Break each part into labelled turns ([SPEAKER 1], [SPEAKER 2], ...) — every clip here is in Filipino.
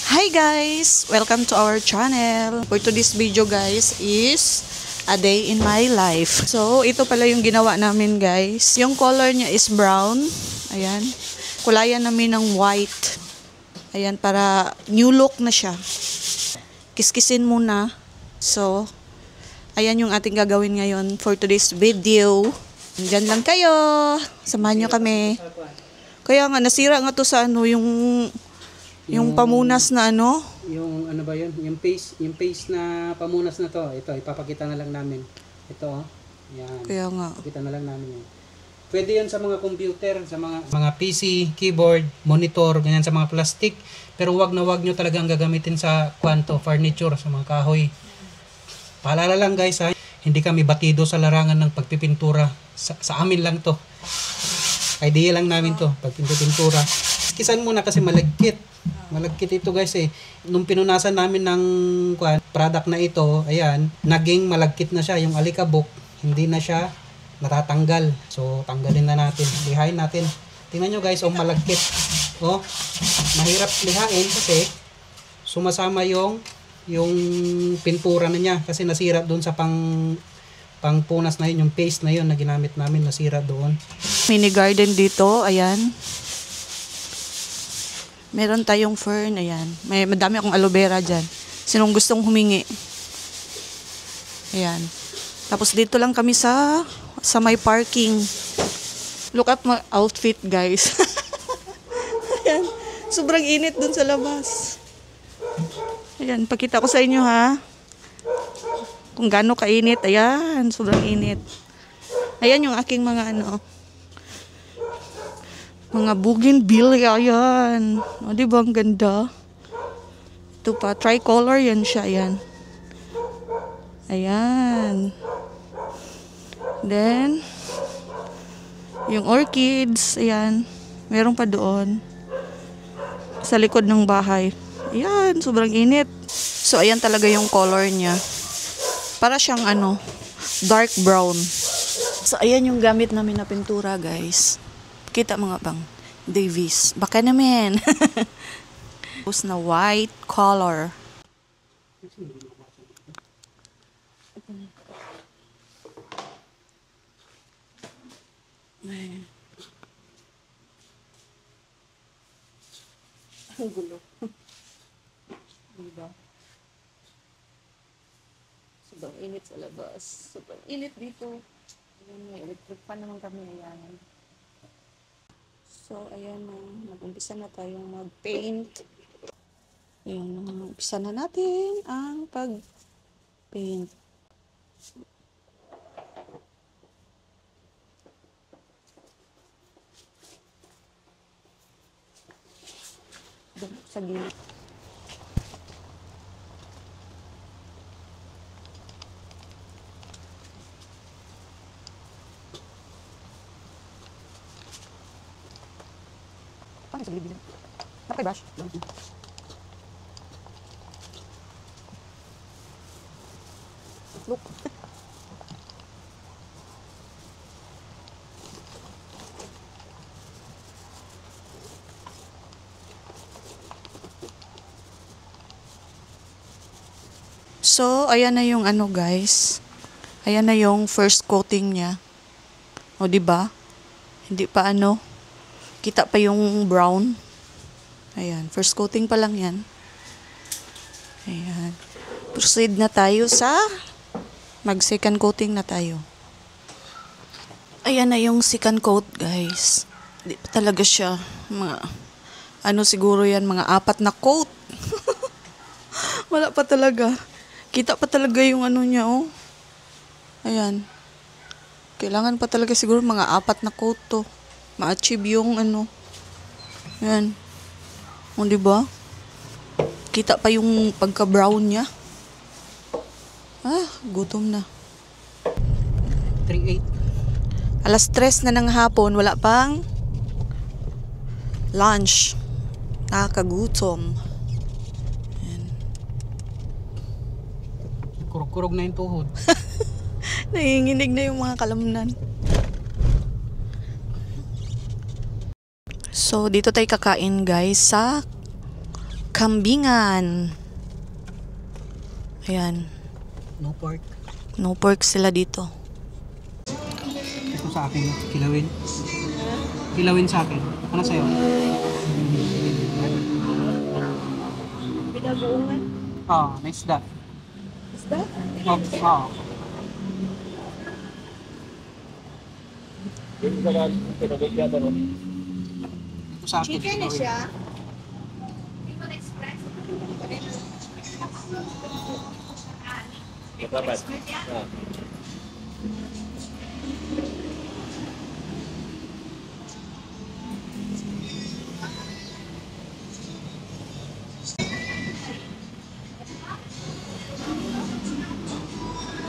[SPEAKER 1] Hi guys! Welcome to our channel. For today's video guys is a day in my life. So, ito pala yung ginawa namin guys. Yung color niya is brown. Ayan. Kulayan namin ng white. Ayan, para new look na siya. Kiskisin muna. So, ayan yung ating gagawin ngayon for today's video. Diyan lang kayo. Samahan nyo kami. Kaya nga, nasira nga to sa ano, yung pamunas na ano?
[SPEAKER 2] Yung ano ba yun? Yung paste na pamunas na to. Ito, ipapakita na lang namin. Ito, oh. Yan.
[SPEAKER 1] Kaya nga.
[SPEAKER 2] Ipapakita na lang namin yan. Pwede yan sa mga computer, sa mga PC, keyboard, monitor, ganyan sa mga plastic. Pero wag na wag nyo talagang gagamitin sa kwanto, furniture, sa mga kahoy. Paalala lang guys ha, hindi kami batido sa larangan ng pagpipintura. Sa amin lang to. Idea lang namin to, pagpipintura. Kisan muna kasi malagkit. Malagkit ito guys eh. Nung pinunasan namin ng product na ito, ayan, naging malagkit na siya. Yung alikabok, hindi na siya natatanggal. So, tanggalin na natin. Lihain natin. Tingnan nyo guys, malagkit. Oh, mahirap lihain kasi sumasama yung pintura na niya. Kasi nasira doon sa pangpunas na yun, yung paste na yun na ginamit namin, nasira doon.
[SPEAKER 1] Mini garden dito, ayan. Meron tayong fern, ayan. Madami akong aloe vera dyan. Sinong gustong humingi? Ayan. Tapos dito lang kami sa may parking. Look at my outfit, guys. Ayan. Sobrang init dun sa labas. Ayan, pakita ko sa inyo ha. Kung gaano kainit. Ayan, sobrang init. Ayan yung aking mga mga bougainvillea yan. O, diba ang ganda? Ito pa, tricolor yan siya, ayan. Ayan. Then, yung orchids, ayan. Meron pa doon. Sa likod ng bahay. Ayan, sobrang init. So, ayan talaga yung color niya. Para siyang dark brown. So, ayan yung gamit namin na pintura, guys. Kita mga pang Davis. Baka naman. Tapos na white color. Ay. Ang gulo. Diba? Sobrang init sa labas. Sobrang init dito. May electric fan naman kami. Ayan. So, ayan na. Mag-umpisa na tayong mag-paint. Ayan, umpisa na natin ang pag-paint. Doon sa gilid. Paano sa gilid-gilid? Napakay brush? Look. So, ayan na yung guys. Ayan na yung first coating niya. O, diba? Hindi pa kita pa yung brown. Ayan, first coating pa lang yan. Ayan. Proceed na tayo sa mag-second coating na tayo. Ayan na yung second coat, guys. Hindi pa talaga siya. Siguro yan, mga 4 na coat. Wala pa talaga. Kita pa talaga yung niya, oh. Ayan. Kailangan pa talaga siguro mga 4 na coat to. Ma-achieve yung Ayan. O, diba? Kita pa yung pagka-brown niya. Gutom na.
[SPEAKER 2] 3:08.
[SPEAKER 1] Alas 3 na ng hapon, wala pang lunch. Nakakagutom. Ayan.
[SPEAKER 2] Kurog-kurog na yung tuhod.
[SPEAKER 1] Nanginginig na yung mga kalamnan. So, dito tayo kakain guys sa kambingan. Ayan.
[SPEAKER 2] No pork.
[SPEAKER 1] No pork sila dito.
[SPEAKER 2] Ito sa akin, kilawin. Kilawin sa akin. Ano sa'yo?
[SPEAKER 1] Pinabuungan?
[SPEAKER 2] Nice that.
[SPEAKER 1] Is that?
[SPEAKER 2] Ito sa akin.
[SPEAKER 1] Chicken siya.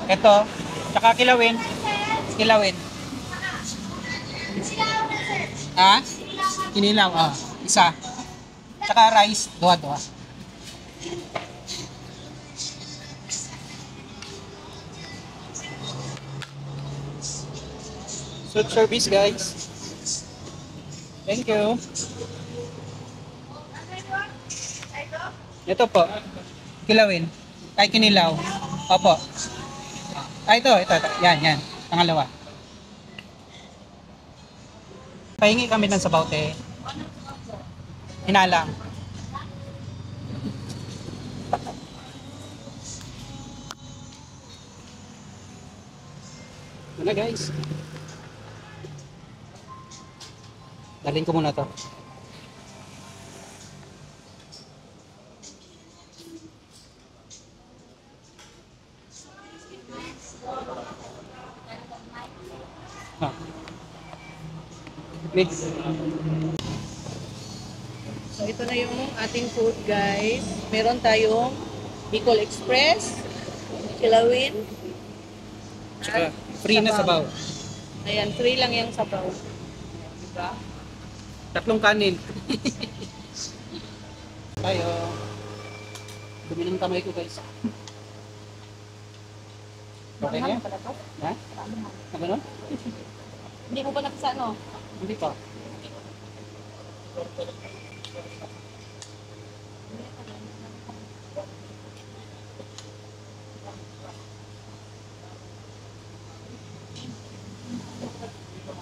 [SPEAKER 2] Ito, tsaka kilawin. Kilawin. Ha? Kinilaw, isa. Tsaka rice, duwa-duwa. Food service, guys. Thank you. Ito po. Kilawin. Ay, kinilaw. Opo. Ito. Yan. Pangalawa. Pahingi kami ng sabaw, te. Hinalang. Ano guys? Dalhin ko muna to. Please.
[SPEAKER 1] So ito na yung ating food guys. Meron tayong Bicol Express, kilawin,
[SPEAKER 2] Tsaka free na sabaw.
[SPEAKER 1] Ayan, free lang yung sabaw. Diba?
[SPEAKER 2] 3 kanin. Tayo. Dumi ng kamay ko guys. Okay na yan? Ha? Na gano'n?
[SPEAKER 1] Hindi mo ba nakasa ano?
[SPEAKER 2] Hindi pa.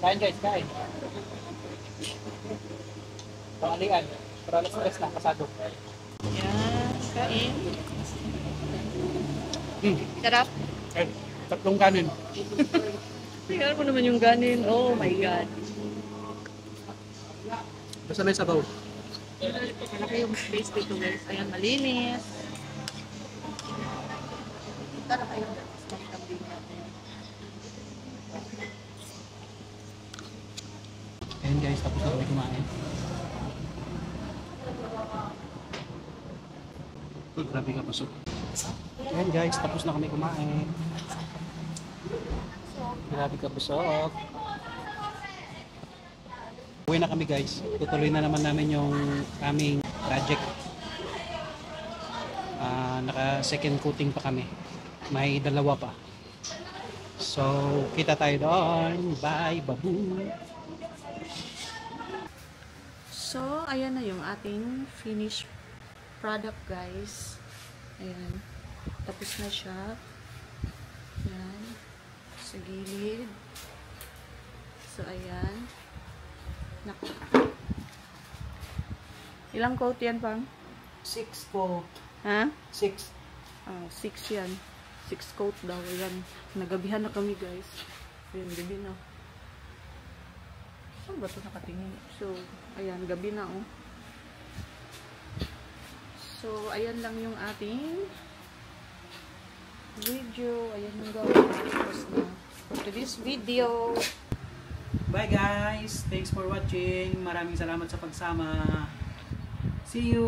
[SPEAKER 2] Kain guys, kain. Pangalian. Para alas stress na, kasado.
[SPEAKER 1] Yan, kain. Sarap.
[SPEAKER 2] Eh, 3 kanin.
[SPEAKER 1] Tingnan mo naman yung ganin. Oh my God.
[SPEAKER 2] Basta may sabaw.
[SPEAKER 1] Malaki yung space dito guys. Ayan, malinis. Tara kayo.
[SPEAKER 2] Ayan guys, tapos na kami kumain. Grabe ka pasok. Ayan guys, tapos na kami kumain. Grabe ka pasok. Uwi na kami guys. Tutuloy na naman namin yung aming project. Naka second coating pa kami. May 2 pa. So, kita tayo doon. Bye, babu.
[SPEAKER 1] So, ayan na yung ating finished product guys. Ayan. Tapos na siya. Ayan. Sa gilid. So, ayan. Naku. Ilang coat yan pang?
[SPEAKER 2] 6 po.
[SPEAKER 1] Ha?
[SPEAKER 2] 6.
[SPEAKER 1] 6 yan. 6 coat daw. Ayan. Nagabihan na kami guys. Ayan, gabi na. Saan ba ito nakatingin? So, ayan, gabi na oh. So, ayan lang yung ating video. Ayan yung gawin. Tapos na. For today's video.
[SPEAKER 2] Bye guys! Thanks for watching. Maraming salamat sa pagsama. See you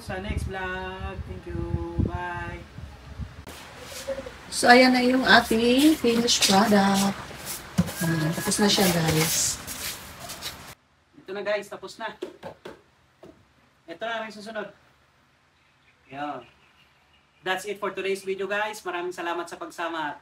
[SPEAKER 2] sa next vlog. Thank you. Bye!
[SPEAKER 1] So, ayan na yung ating finished product. Tapos na siya guys.
[SPEAKER 2] Ito na guys, tapos na. Ito na ang susunod. Yeah. That's it for today's video guys. Maraming salamat sa pagsama.